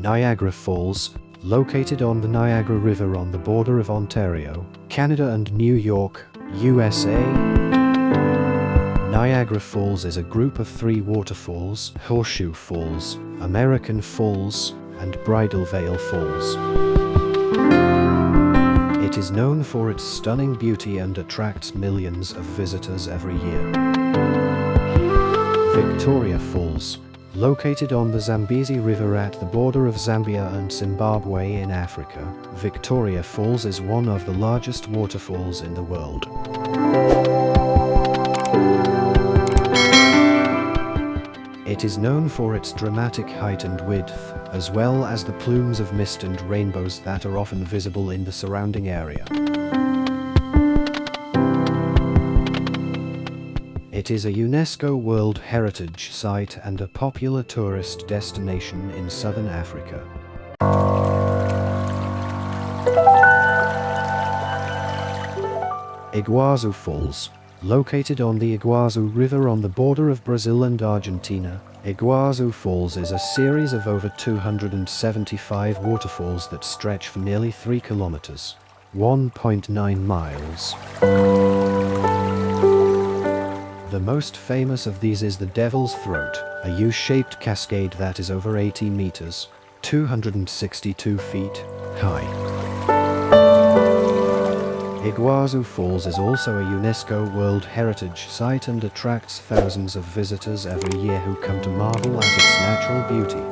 Niagara Falls, located on the Niagara River on the border of Ontario, Canada and New York, USA. Niagara Falls is a group of 3 waterfalls: Horseshoe Falls, American Falls, and Bridal Falls. It is known for its stunning beauty and attracts millions of visitors every year. Victoria Falls, located on the Zambezi River at the border of Zambia and Zimbabwe in Africa, Victoria Falls is one of the largest waterfalls in the world. It is known for its dramatic height and width, as well as the plumes of mist and rainbows that are often visible in the surrounding area. It is a UNESCO World Heritage Site and a popular tourist destination in southern Africa. Iguazu Falls, located on the Iguazu River on the border of Brazil and Argentina, Iguazu Falls is a series of over 275 waterfalls that stretch for nearly 3 kilometers, 1.9 miles. The most famous of these is the Devil's Throat, a U-shaped cascade that is over 80 meters, 262 feet, high. Iguazu Falls is also a UNESCO World Heritage Site and attracts thousands of visitors every year who come to marvel at its natural beauty.